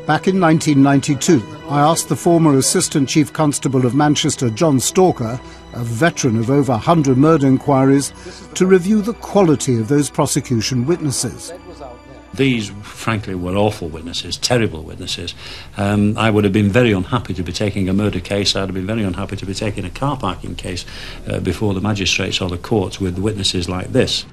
Back in 1992, I asked the former Assistant Chief Constable of Manchester, John Stalker, a veteran of over 100 murder inquiries, to review the quality of those prosecution witnesses. These, frankly, were awful witnesses, terrible witnesses. I would have been very unhappy to be taking a murder case. I'd have been very unhappy to be taking a car parking case before the magistrates or the courts with witnesses like this.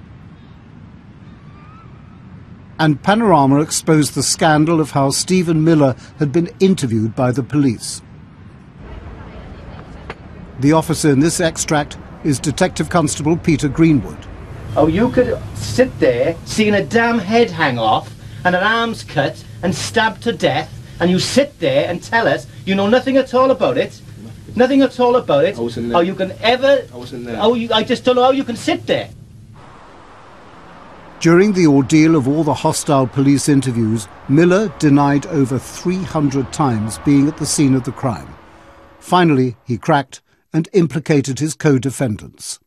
And Panorama exposed the scandal of how Stephen Miller had been interviewed by the police. The officer in this extract is Detective Constable Peter Greenwood. Oh, you could sit there seeing a damn head hang off and an arm's cut and stabbed to death, and you sit there and tell us you know nothing at all about it? Nothing at all about it? I wasn't there. Oh, you can ever... I wasn't there. Oh, I just don't know how you can sit there. During the ordeal of all the hostile police interviews, Miller denied over 300 times being at the scene of the crime. Finally, he cracked and implicated his co-defendants.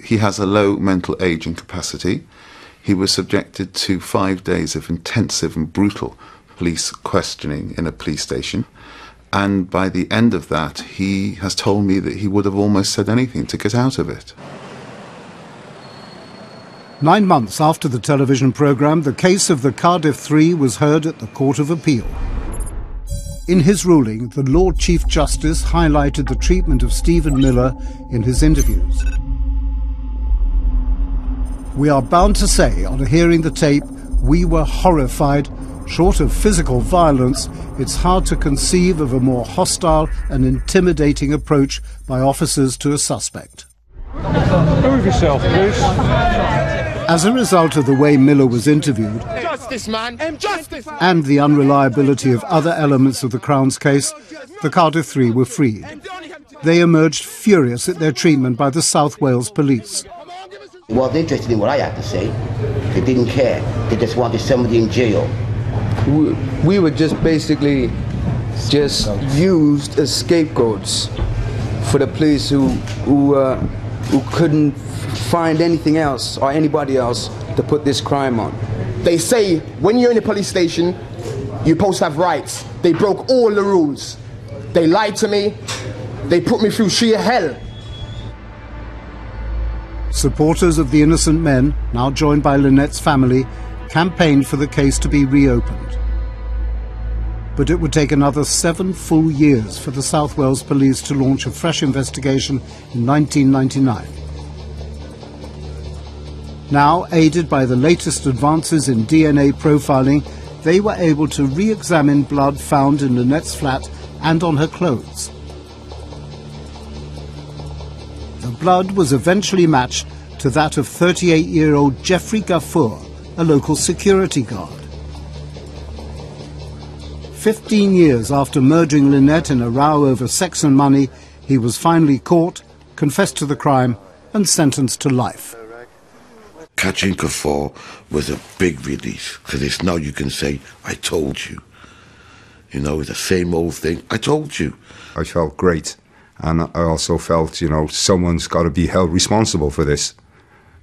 He has a low mental age and capacity. He was subjected to 5 days of intensive and brutal police questioning in a police station. And by the end of that, he has told me that he would have almost said anything to get out of it. 9 months after the television programme, the case of the Cardiff Three was heard at the Court of Appeal. In his ruling, the Lord Chief Justice highlighted the treatment of Stephen Miller in his interviews. We are bound to say, on hearing the tape, we were horrified. Short of physical violence, it's hard to conceive of a more hostile and intimidating approach by officers to a suspect. Move yourself, please. As a result of the way Miller was interviewed, Justice, man! Justice! and the unreliability of other elements of the Crown's case, the Cardiff Three were freed. They emerged furious at their treatment by the South Wales Police. They weren't interested in what I had to say. They didn't care. They just wanted somebody in jail. We were just basically used as scapegoats for the police who couldn't find anything else or anybody else to put this crime on. They say when you're in a police station, you're supposed to have rights. They broke all the rules. They lied to me. They put me through sheer hell. Supporters of the innocent men, now joined by Lynette's family, campaigned for the case to be reopened. But it would take another 7 full years for the South Wales Police to launch a fresh investigation in 1999. Now, aided by the latest advances in DNA profiling, they were able to re-examine blood found in Lynette's flat and on her clothes. The blood was eventually matched to that of 38-year-old Geoffrey Gafour, a local security guard. 15 years after murdering Lynette in a row over sex and money, he was finally caught, confessed to the crime, and sentenced to life. Catching Gafour was a big relief, because it's now you can say, I told you. You know, the same old thing, I told you. I felt great. And I also felt, you know, someone's got to be held responsible for this.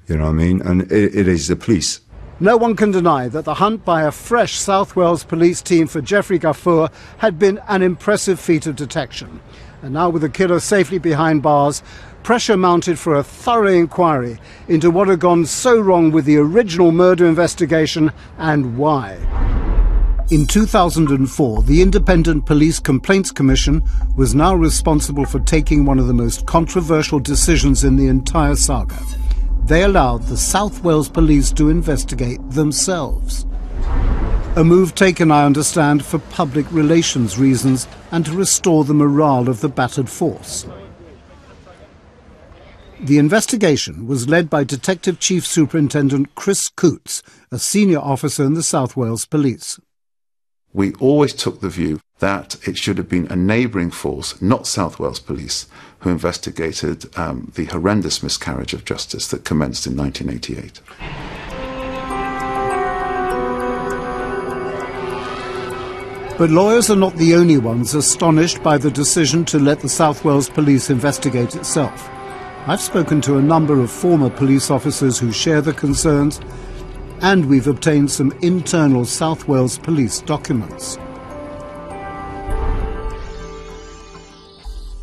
You know what I mean? And it is the police. No one can deny that the hunt by a fresh South Wales police team for Geoffrey Gafour had been an impressive feat of detection. And now with the killer safely behind bars, pressure mounted for a thorough inquiry into what had gone so wrong with the original murder investigation and why. In 2004, the Independent Police Complaints Commission was now responsible for taking one of the most controversial decisions in the entire saga. They allowed the South Wales Police to investigate themselves. A move taken, I understand, for public relations reasons and to restore the morale of the battered force. The investigation was led by Detective Chief Superintendent Chris Coots, a senior officer in the South Wales Police. We always took the view that it should have been a neighbouring force, not South Wales Police, who investigated the horrendous miscarriage of justice that commenced in 1988. But lawyers are not the only ones astonished by the decision to let the South Wales Police investigate itself. I've spoken to a number of former police officers who share the concerns, and we've obtained some internal South Wales Police documents.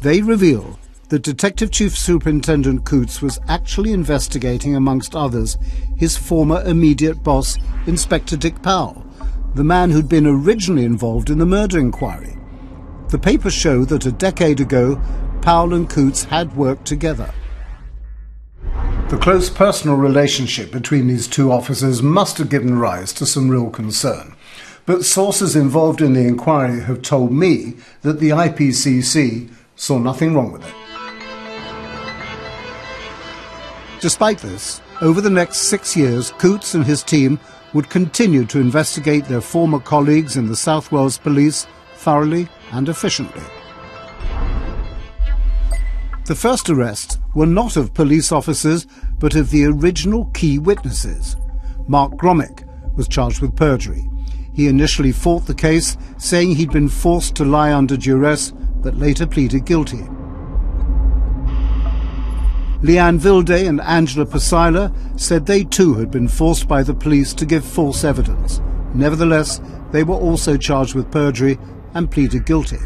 They reveal that Detective Chief Superintendent Coutts was actually investigating, amongst others, his former immediate boss, Inspector Dick Powell, the man who'd been originally involved in the murder inquiry. The papers show that a decade ago, Powell and Coutts had worked together. The close personal relationship between these two officers must have given rise to some real concern. But sources involved in the inquiry have told me that the IPCC saw nothing wrong with it. Despite this, over the next 6 years, Coutts and his team would continue to investigate their former colleagues in the South Wales Police thoroughly and efficiently. The first arrests were not of police officers, but of the original key witnesses. Mark Gromick was charged with perjury. He initially fought the case, saying he'd been forced to lie under duress, but later pleaded guilty. Leanne Vilday and Angela Pasila said they too had been forced by the police to give false evidence. Nevertheless, they were also charged with perjury and pleaded guilty.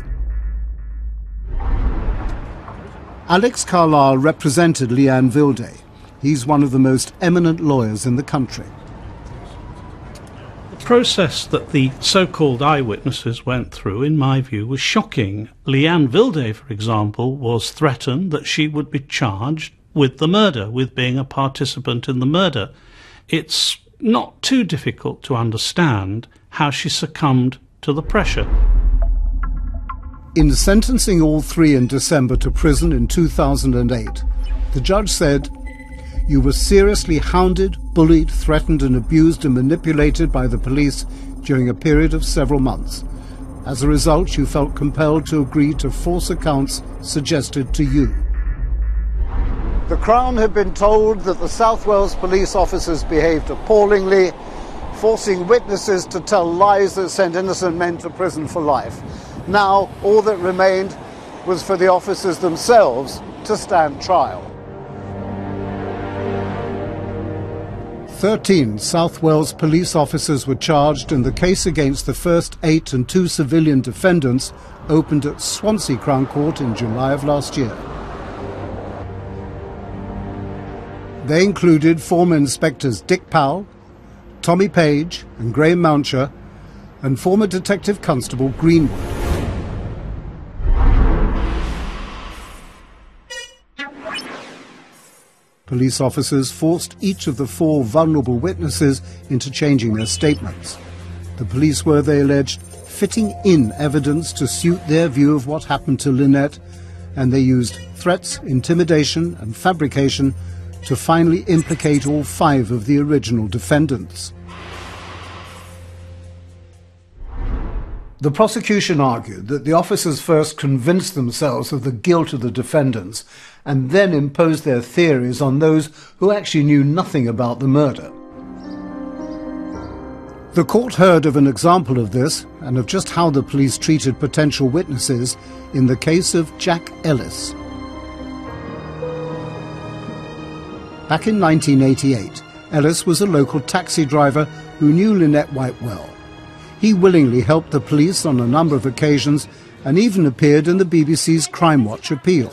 Alex Carlisle represented Leanne Vilday. He's one of the most eminent lawyers in the country. The process that the so-called eyewitnesses went through, in my view, was shocking. Leanne Vilday, for example, was threatened that she would be charged with the murder, with being a participant in the murder. It's not too difficult to understand how she succumbed to the pressure. In sentencing all three in December to prison in 2008, the judge said, "You were seriously hounded, bullied, threatened and abused and manipulated by the police during a period of several months. As a result, you felt compelled to agree to false accounts suggested to you." The Crown had been told that the South Wales police officers behaved appallingly, forcing witnesses to tell lies that sent innocent men to prison for life. Now, all that remained was for the officers themselves to stand trial. 13 South Wales police officers were charged, and the case against the first 8 and 2 civilian defendants opened at Swansea Crown Court in July of last year. They included former inspectors Dick Powell, Tommy Page and Graham Mountcher, and former Detective Constable Greenwood. Police officers forced each of the 4 vulnerable witnesses into changing their statements. The police were, they alleged, fitting in evidence to suit their view of what happened to Lynette, and they used threats, intimidation and fabrication to finally implicate all 5 of the original defendants. The prosecution argued that the officers first convinced themselves of the guilt of the defendants and then imposed their theories on those who actually knew nothing about the murder. The court heard of an example of this and of just how the police treated potential witnesses in the case of Jack Ellis. Back in 1988, Ellis was a local taxi driver who knew Lynette White well. He willingly helped the police on a number of occasions and even appeared in the BBC's Crime Watch appeal.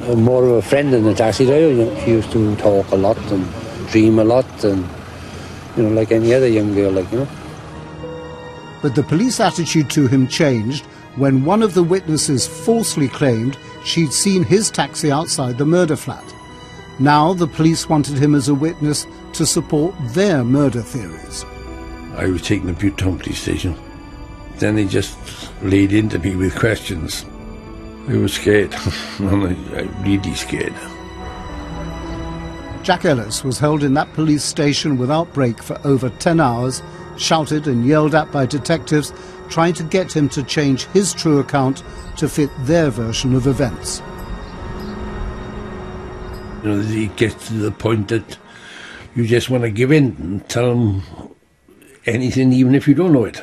I'm more of a friend than a taxi driver. She used to talk a lot and dream a lot and, like any other young girl, But the police attitude to him changed when one of the witnesses falsely claimed she'd seen his taxi outside the murder flat. Now the police wanted him as a witness to support their murder theories. I was taken to Butetown police station. Then they just laid into me with questions. I was scared. I'm really scared. Jack Ellis was held in that police station without break for over 10 hours, shouted and yelled at by detectives, trying to get him to change his true account to fit their version of events. It gets to the point that you just want to give in and tell them anything, even if you don't know it.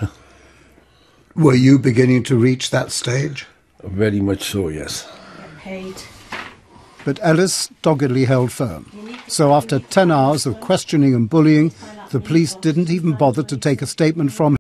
Were you beginning to reach that stage? Very much so, yes. But Ellis doggedly held firm. So after 10 hours of questioning and bullying, The police didn't even bother to take a statement from